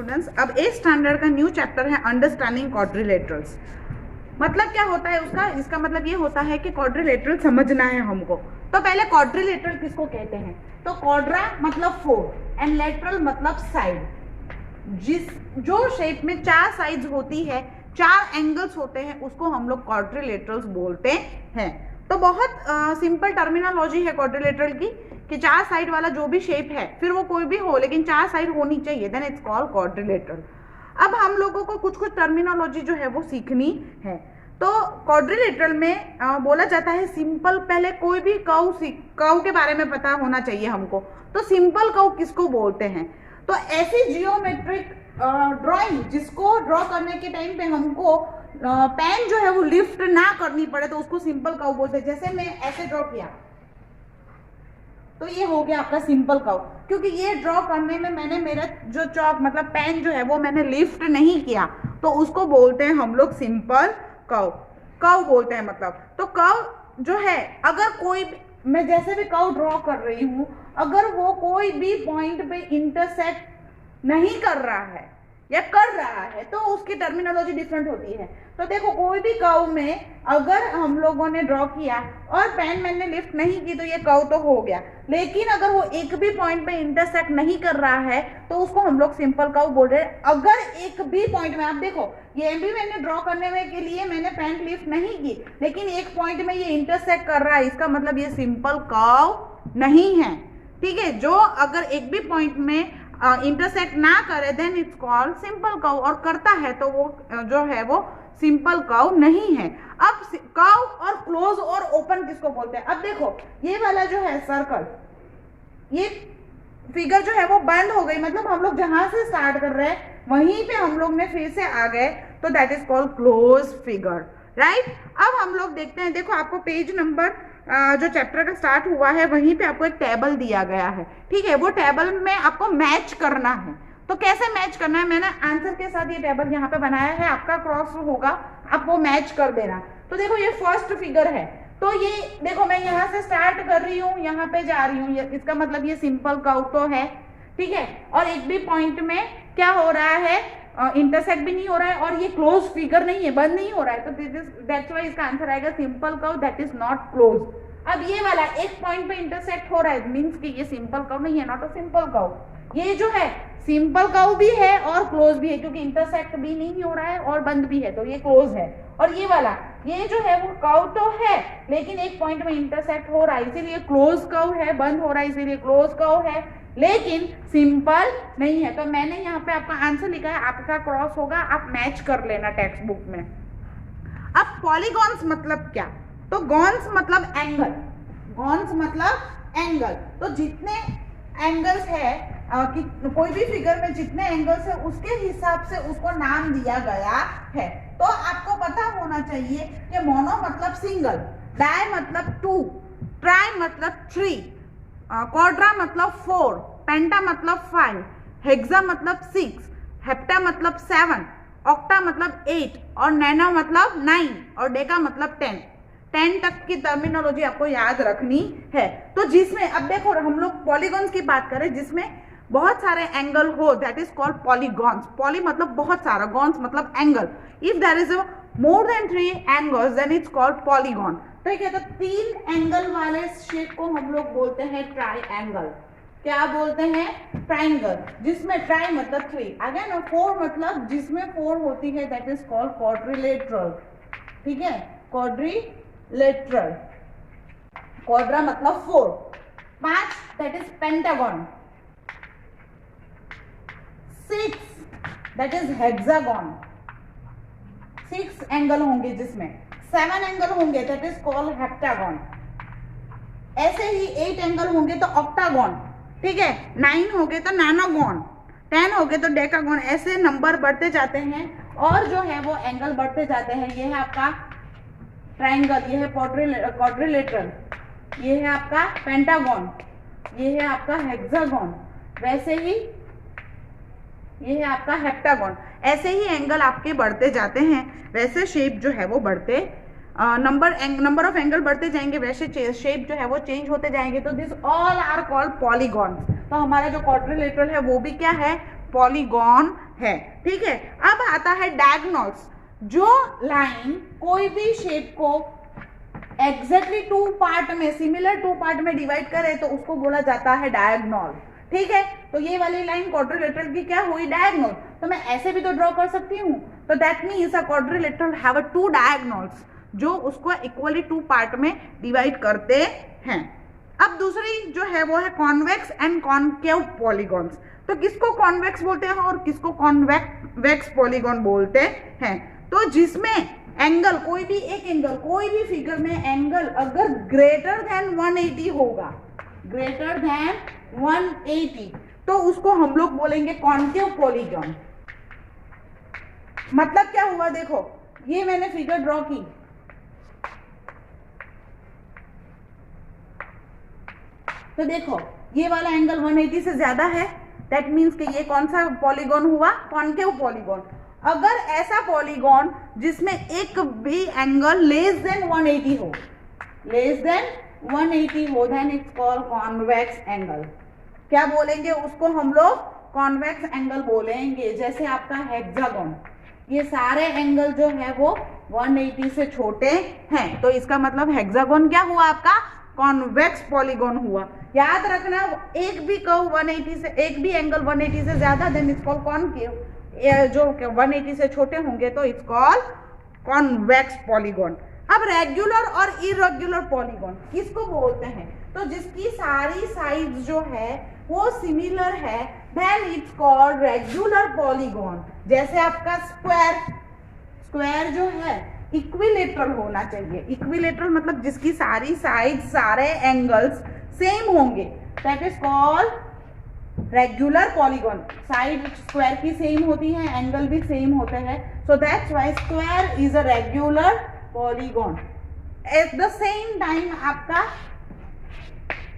Students, अब 8th standard का new chapter है अंडरस्टैंडिंग क्वाड्रिलेटरल्स। मतलब क्या होता है उसका, इसका मतलब ये होता है कि क्वाड्रिलेटरल समझना है हमको। तो पहले क्वाड्रिलेटरल किसको कहते हैं? तो क्वाड्रा मतलब 4 एंड लेटरल मतलब साइड। जो शेप में 4 साइड्स होती है, 4 एंगल्स होते हैं, उसको हम लोग क्वाड्रिलेटरल्स बोलते हैं। तो बहुत सिंपल टर्मिनोलॉजी है क्वाड्रिलेटरल की कि 4 साइड वाला जो भी शेप है, फिर वो कोई भी हो लेकिन 4 साइड होनी चाहिए, देन इट्स कॉल्ड क्वाड्रिलेटरल। अब हम लोगों को कुछ कुछ टर्मिनोलॉजी जो है वो सीखनी है। तो क्वाड्रिलेटरल में बोला जाता है सिंपल, पहले कोई भी कर्व के बारे में पता होना चाहिए हमको। तो सिंपल कर्व किसको बोलते हैं? तो ऐसी जियोमेट्रिक ड्राइंग जिसको ड्रॉ करने के टाइम पे हमको पेन जो है वो लिफ्ट ना करनी पड़े, तो उसको सिंपल कर्व बोलते हैं। जैसे मैं ऐसे ड्रॉ किया तो ये हो गया आपका सिंपल कर्व, क्योंकि ये ड्रॉ करने में मैंने मेरा जो चॉक मतलब पेन जो है वो मैंने लिफ्ट नहीं किया, तो उसको बोलते हैं हम लोग सिंपल कर्व बोलते हैं। मतलब तो कर्व जो है, अगर कोई मैं जैसे भी कर्व ड्रॉ कर रही हूँ, अगर वो कोई भी पॉइंट पे इंटरसेक्ट नहीं कर रहा है या कर रहा है, तो उसकी टर्मिनोलॉजी डिफरेंट होती है। तो देखो, कोई भी कर्व में अगर हम लोगों ने ड्रॉ किया और पेन मैंने लिफ्ट नहीं की, तो ये कर्व तो हो गया, लेकिन अगर वो एक भी पॉइंट पे इंटरसेक्ट नहीं कर रहा है, तो उसको हम लोग सिंपल कर्व बोल रहे हैं। अगर एक भी पॉइंट में, आप देखो ये भी मैंने ड्रॉ करने में के लिए मैंने पेन लिफ्ट नहीं की, लेकिन एक पॉइंट में ये इंटरसेक्ट कर रहा है, इसका मतलब ये सिंपल कर्व नहीं है। ठीक है, जो अगर एक भी पॉइंट में इंटरसेक्ट ना करे, then it's called simple curve, और करता है तो वो जो है वो सिंपल कर्व नहीं है। अब कर्व और क्लोज और ओपन किसको बोलते हैं? अब देखो, ये वाला जो है सर्कल, ये फिगर जो है वो बंद हो गई, मतलब हम लोग जहां से स्टार्ट कर रहे हैं वहीं पे हम लोग ने फिर से आ गए, तो that is called close figure, right. अब हम लोग देखते हैं, देखो आपको पेज नंबर जो चैप्टर का स्टार्ट हुआ है वहीं पे आपको एक टेबल दिया गया है। ठीक है, वो टेबल में आपको मैच करना है। तो कैसे मैच करना है? मैंने आंसर के साथ ये टेबल यहाँ पे बनाया है, आपका क्रॉस होगा, आप वो मैच कर देना। तो देखो ये फर्स्ट फिगर है, तो ये देखो मैं यहाँ से स्टार्ट कर रही हूँ, यहाँ पे जा रही हूँ, इसका मतलब ये सिंपल कर्व तो है। ठीक है, और एक भी पॉइंट में क्या हो रहा है, इंटरसेक्ट भी नहीं हो रहा है, और ये क्लोज फिगर नहीं है, बंद नहीं हो रहा है, तो दैट्स व्हाई इसका आंसर आएगा simple curve that is not close. अब ये वाला एक पॉइंट पे इंटरसेक्ट हो रहा है, मींस कि ये सिंपल कर्व नहीं है, नॉट अ सिंपल कर्व। ये जो है सिंपल कर्व भी है और क्लोज भी है, क्योंकि इंटरसेक्ट भी नहीं हो रहा है और बंद भी है, तो ये क्लोज है। और ये वाला, ये जो है वो कर्व तो है, लेकिन एक पॉइंट में इंटरसेक्ट हो रहा है, इसीलिए क्लोज कर्व है, बंद हो रहा है इसीलिए क्लोज कर्व है, लेकिन सिंपल नहीं है। तो मैंने यहाँ पे आपका आंसर लिखा है, आपका क्रॉस होगा, आप मैच कर लेना टेक्स्ट बुक में। अब पॉलीगॉन्स मतलब क्या? तो गॉन्स मतलब एंगल, गॉन्स मतलब एंगल। तो जितने एंगल्स है कि कोई भी फिगर में जितने एंगल्स है उसके हिसाब से उसको नाम दिया गया है। तो आपको पता होना चाहिए कि मोनो मतलब सिंगल, डाई मतलब 2, ट्राई मतलब 3, क्वाड्रा मतलब 4, पेंटा मतलब 5, हेक्सा मतलब 6, हेप्टा मतलब 7, ऑक्टा मतलब 8, और नैनो मतलब 9, और डेका मतलब 10 तक की टर्मिनोलॉजी आपको याद रखनी है। तो जिसमें अब देखो हम लोग पॉलीगॉन्स की बात करें, जिसमें बहुत सारे एंगल हो, that is called polygons. Poly मतलब बहुत सारा, गॉन्स मतलब angle. If there is a more than 3 angles then it's called polygon. ठीक है, तो 3 एंगल वाले शेप को हम लोग बोलते हैं ट्राइएंगल। क्या बोलते हैं? ट्राइंगल, जिसमें ट्राई मतलब 3, अगेन 4 मतलब जिसमें 4 होती है, दैट इज कॉल्ड क्वाड्रिलेटरल। ठीक है, क्वाड्रिलेटरल। क्वाड्रा मतलब 4, 5 that is pentagon, 6 that is hexagon. 6 angle होंगे जिसमें, 7 एंगल होंगे दैट इज कॉल्ड हेप्टागन। ऐसे ही 8 एंगल होंगे तो ऑक्टागन। ठीक है, 9 हो गए तो नैनोगन, 10 हो गए तो डेकागन। ऐसे नंबर बढ़ते जाते हैं और जो है वो एंगल बढ़ते जाते हैं। ये है आपका ट्राइंगल, ये है क्वाड्रिलेटरल, ये है आपका पेंटागन, ये है आपका हेक्सागन, वैसे ही ये है आपका हेप्टागन। ऐसे ही एंगल आपके बढ़ते जाते हैं, वैसे शेप जो है वो बढ़ते नंबर ऑफ एंगल बढ़ते जाएंगे, वैसे शेप जो है वो चेंज होते जाएंगे। तो this all are called polygon. तो हमारा जो क्वाड्रिलेटरल है वो भी क्या है? पॉलीगॉन है, ठीक है। अब आता है डायगोनल्स। जो लाइन कोई भी शेप को एग्जैक्टली टू पार्ट में, सिमिलर टू पार्ट में डिवाइड करे तो उसको बोला जाता है डायगोनल, ठीक है। तो ये वाली लाइन क्वाड्रिलेटरल की क्या हुई, डायगोनल। तो मैं ऐसे भी तो ड्रॉ कर सकती हूँ, तो that means a quadrilateral have a two diagonals जो उसको इक्वली टू पार्ट में डिवाइड करते हैं। अब दूसरी जो है वो है कॉन्वेक्स एंड कॉनकेव पॉलीगॉन्स। तो किसको कॉन्वेक्स बोलते हैं और किसको कॉन्वेक्स पॉलीगॉन बोलते हैं। तो जिसमें एंगल, कोई भी एक एंगल, कोई भी फिगर में एंगल अगर ग्रेटर देन 180 होगा, ग्रेटर देन 180, तो उसको हम लोग बोलेंगे कॉनकेव पॉलीगॉन। मतलब क्या हुआ, देखो ये मैंने फिगर ड्रॉ की, तो देखो ये वाला एंगल 180 से ज्यादा है, दैट मीन्स कि ये कौन सा पॉलीगॉन हुआ, कॉनकेव पॉलीगॉन। अगर ऐसा पॉलीगॉन जिसमें एक भी एंगल लेस देन 180 हो, लेस देन 180 हो, then it's called convex angle. क्या बोलेंगे उसको हम लोग, कॉन्वेक्स एंगल बोलेंगे। जैसे आपका हेक्सागन, ये सारे एंगल जो है वो 180 से छोटे हैं, तो इसका मतलब हेक्सागन क्या हुआ, आपका कॉन्वेक्स पॉलीगॉन हुआ। याद रखना, एक भी कर्व 180 से, एक भी एंगल 180 से ज्यादा, देन इट्स कॉल्ड कॉनकेव। जो 180 से छोटे होंगे तो इट्स कॉल्ड कॉन्वेक्स पॉलीगॉन। अब रेगुलर और इरेगुलर पॉलीगॉन किसको बोलते हैं, तो जिसकी सारी साइड्स जो है वो सिमिलर है, then it's called regular polygon. जैसे आपका स्क्वायर, स्क्वायर जो है इक्विलेटरल होना चाहिए। इक्विलेटरल मतलब जिसकी सारी साइड, सारे एंगल्स सेम होंगे, that is called regular polygon. Side square की सेम होती है, एंगल भी सेम होते हैं, so that's why square is a regular polygon. At the same time आपका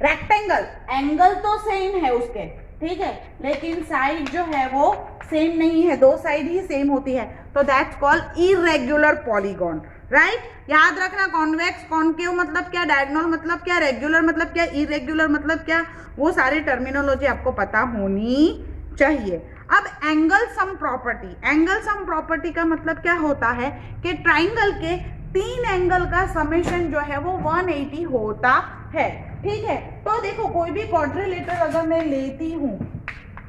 रेक्टेंगल, एंगल तो सेम है उसके, ठीक है, लेकिन साइड जो है वो सेम नहीं है, दो साइड ही सेम होती है, तो that's called irregular polygon, right. याद रखना, कॉन्वेक्स, कॉनकेव मतलब क्या, डायगोनल मतलब क्या, रेगुलर मतलब क्या, इरेगुलर मतलब क्या, वो सारी टर्मिनोलॉजी आपको पता होनी चाहिए। अब angle sum property, angle sum property का मतलब क्या होता है कि ट्राइंगल के तीन एंगल का समेशन जो है वो 180 होता है, ठीक है। तो देखो कोई भी क्वाड्रिलेटरल अगर मैं लेती हूँ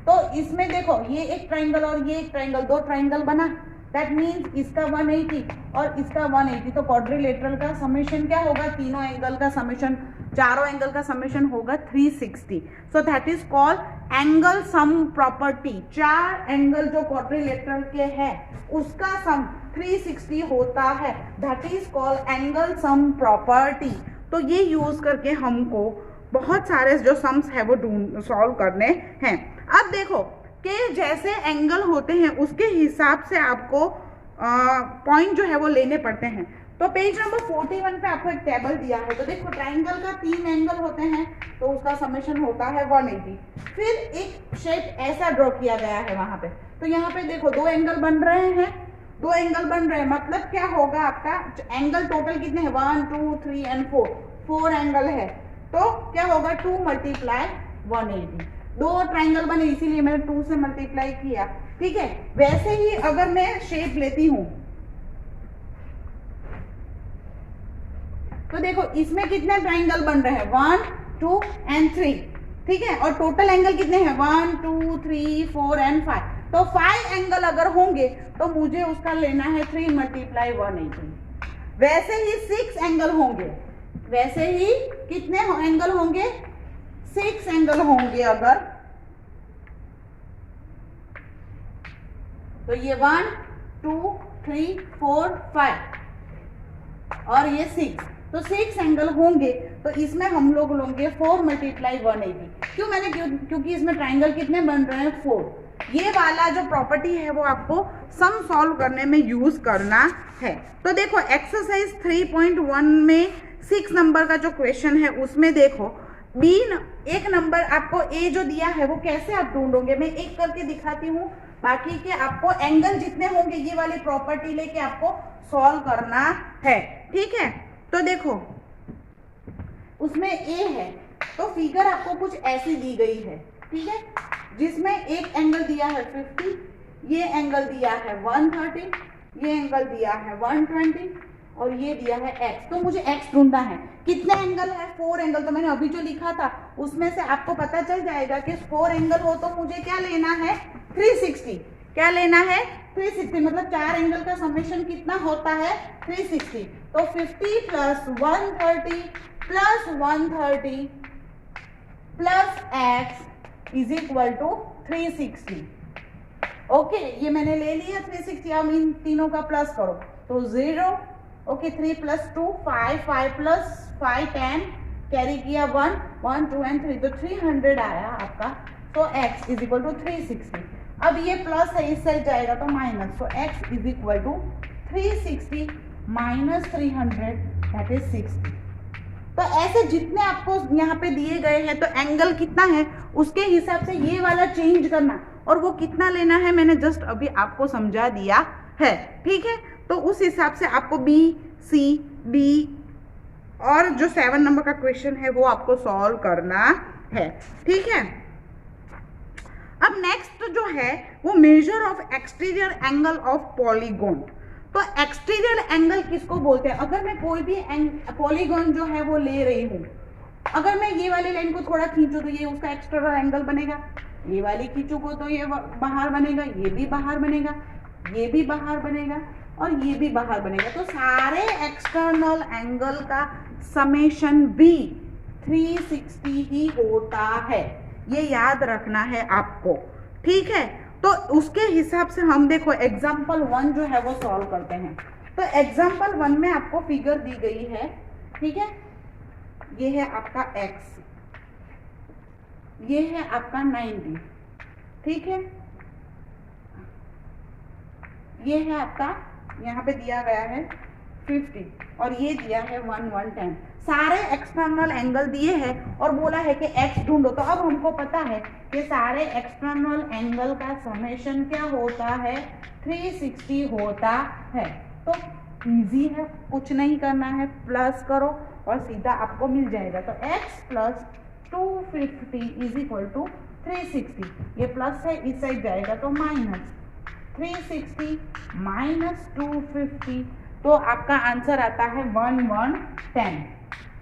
तो इसमें देखो ये एक ट्राइंगल और ये एक ट्राइंगल, दो ट्राइंगल बना, दैट मीन्स इसका 180 और इसका 180, तो क्वाड्रिलेटरल का समेशन क्या होगा, तीनों एंगल का समेशन, चारों एंगल का समेशन होगा 360। So that is called angle sum property. चार एंगल जो क्वाड्रिलेटरल के हैं उसका सम 360 होता है, that is called angle sum property. तो ये यूज करके हमको बहुत सारे जो सम्स है वो सॉल्व करने हैं। अब देखो कि जैसे एंगल होते हैं उसके हिसाब से आपको पॉइंट जो है वो लेने पड़ते हैं। तो पेज नंबर 41 पे आपको एक टेबल दिया है, तो देखो ट्राइंगल का तीन एंगल होते हैं तो उसका समेशन होता है 180। फिर एक शेप ऐसा ड्रॉ किया गया है वहां पे, तो यहाँ पे देखो दो एंगल बन रहे हैं, दो एंगल बन रहे हैं, मतलब क्या होगा आपका एंगल टोटल कितने हैं, 1 2 3 एंड 4 एंगल है, तो क्या होगा 2 मल्टीप्लाई 180। दो ट्राइंगल बने इसीलिए मैंने 2 से मल्टीप्लाई किया, ठीक है। वैसे ही अगर मैं शेप लेती हूं तो देखो इसमें कितने ट्राइंगल बन रहे हैं, 1 2 एंड 3, ठीक है, और टोटल एंगल कितने हैं 1 2 3 4 एंड 5। तो 5 एंगल अगर होंगे तो मुझे उसका लेना है 3 मल्टीप्लाई 180। वैसे ही 6 एंगल होंगे, वैसे ही कितने एंगल होंगे, 6 एंगल होंगे अगर, तो ये 1 2 3 4 5 और ये 6, तो 6 एंगल होंगे, तो इसमें हम लोग लेंगे 4 मल्टीप्लाई 180। क्यों मैंने क्योंकि इसमें ट्राइंगल कितने बन रहे हैं 4। ये वाला जो प्रॉपर्टी है वो आपको सम सॉल्व करने में यूज करना है। तो देखो एक्सरसाइज 3.1 में 6 नंबर का जो क्वेश्चन है उसमें देखो बी एक नंबर आपको ए जो दिया है वो कैसे आप ढूंढोगे, मैं एक करके दिखाती हूँ, बाकी के आपको एंगल जितने होंगे ये वाली प्रॉपर्टी लेके आपको सॉल्व करना है, ठीक है। तो देखो उसमें ए है, तो फिगर आपको कुछ ऐसी दी गई है, ठीक है, जिसमें एक एंगल दिया है 50, ये एंगल दिया है 130, ये एंगल दिया है 120 और ये दिया है x। तो मुझे x ढूंढना है। कितने एंगल है? 4 एंगल। तो मैंने अभी जो लिखा था उसमें से आपको पता चल जाएगा कि 4 एंगल हो तो मुझे क्या लेना है? 360। क्या लेना है? 360। मतलब 4 एंगल का समेशन कितना होता है? 360। तो 50 plus 130 plus 130 plus x is equal to 360। Okay, ये मैंने ले लिया 360। अब इन तीनों का प्लस करो तो 0। ओके, 3 प्लस 2 5, 5 प्लस 5 10, कैरी किया 1 1 2 एंड 3, तो 300 आया आपका। तो x इज इक्वल टू 360। अब ये प्लस है, इस साइड जाएगा तो माइनस, तो x is equal to 360 minus 300 that is 60। तो ऐसे जितने आपको यहाँ पे दिए गए हैं तो एंगल कितना है उसके हिसाब से ये वाला चेंज करना, और वो कितना लेना है मैंने जस्ट अभी आपको समझा दिया है। ठीक है, तो उस हिसाब से आपको बी, सी, डी और जो 7 नंबर का क्वेश्चन है वो आपको सॉल्व करना है। ठीक है, अब नेक्स्ट जो है वो measure of exterior angle of polygon. तो एक्सटीरियर एंगल किसको बोलते हैं? अगर मैं कोई भी पॉलीगॉन जो है वो ले रही हूँ, अगर मैं ये वाली लाइन को थोड़ा खींचूं तो ये उसका एक्सटर्नल एंगल बनेगा, ये वाली खींचू को तो ये बाहर बनेगा, ये भी बाहर बनेगा, ये भी बाहर बनेगा और ये भी बाहर बनेगा। तो सारे एक्सटर्नल एंगल का समेशन भी 360 ही होता है, ये याद रखना है आपको। ठीक है, तो उसके हिसाब से हम देखो एग्जाम्पल 1 जो है वो सॉल्व करते हैं। तो एग्जाम्पल 1 में आपको फिगर दी गई है। ठीक है, ये है आपका x, ये है आपका 90। ठीक है, ये है आपका यहाँ पे दिया गया है 50 और ये दिया है 110। सारे एक्सटर्नल एंगल दिए हैं और बोला है कि x ढूंढो। तो अब हमको पता है कि सारे एक्सटर्नल एंगल का समेशन क्या होता है? 360 होता है। तो इजी है, कुछ नहीं करना है, प्लस करो और सीधा आपको मिल जाएगा। तो x plus 250 is equal to 360। ये प्लस है, इस साइड जाएगा तो माइनस 360 माइनस 250, तो आपका आंसर आता है 1110।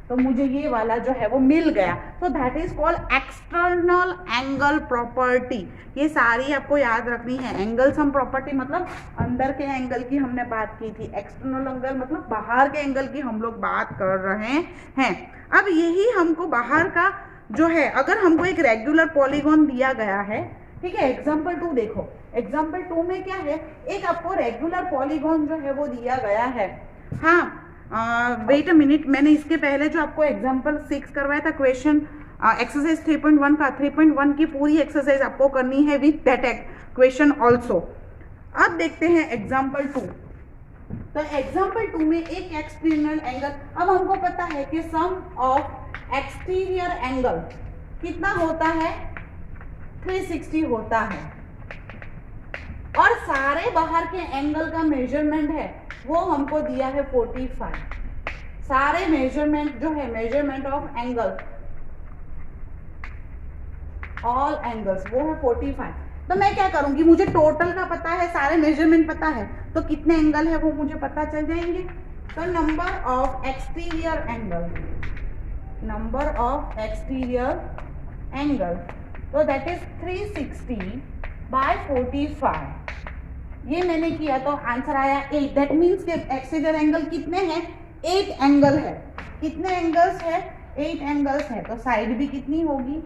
तो मुझे ये वाला जो है वो मिल गया। तो that is called external angle property. ये सारी आपको याद रखनी है। एंगल सम प्रॉपर्टी मतलब अंदर के एंगल की हमने बात की थी, एक्सटर्नल एंगल मतलब बाहर के एंगल की हम लोग बात कर रहे हैं। अब यही हमको बाहर का जो है, अगर हमको एक रेगुलर पॉलीगॉन दिया गया है, ठीक है, एग्जाम्पल 2 देखो, एग्जाम्पल 2 में क्या है, एक आपको रेगुलर पॉलीगॉन जो है वो दिया गया है। हाँ, वेट अ मिनट, मैंने इसके पहले जो आपको एग्जाम्पल 6 करवाया था क्वेश्चन एक्सरसाइज 3.1 का, 3.1 की पूरी एक्सरसाइज आपको करनी है विथ दैट क्वेश्चन ऑल्सो। अब देखते हैं एग्जाम्पल 2। तो एग्जाम्पल 2 में एक एक्सटर्नल एंगल, अब हमको पता है कि सम ऑफ एक्सटीरियर एंगल कितना होता है? 360 होता है, और सारे बाहर के एंगल का मेजरमेंट है वो हमको दिया है 45। सारे मेजरमेंट जो है, measurement of angle, all angles, वो है 45। तो मैं क्या करूंगी, मुझे टोटल का पता है, सारे मेजरमेंट पता है, तो कितने एंगल है वो मुझे पता चल जाएंगे। तो number of exterior angle, number of exterior angle, तो दैट इज 360 बाय 45। ये मैंने किया तो आंसर आया 8। दैट मीन्स के एक्सटीरियर एंगल कितने हैं? 8 एंगल है। कितने एंगल्स है? 8 एंगल्स है। तो साइड भी कितनी होगी?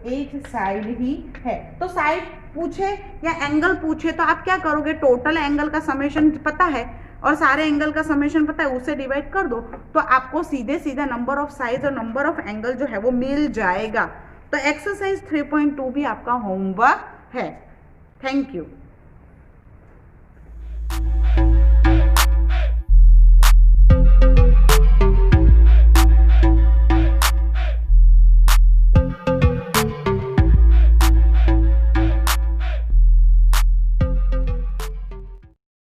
8 साइड ही है। तो साइड पूछे या एंगल पूछे तो आप क्या करोगे? टोटल एंगल का समेशन पता है और सारे एंगल का समेशन पता है, उससे डिवाइड कर दो तो आपको सीधे सीधा नंबर ऑफ साइड और नंबर ऑफ एंगल जो है वो मिल जाएगा। तो एक्सरसाइज 3.2 भी आपका होमवर्क है। Thank you.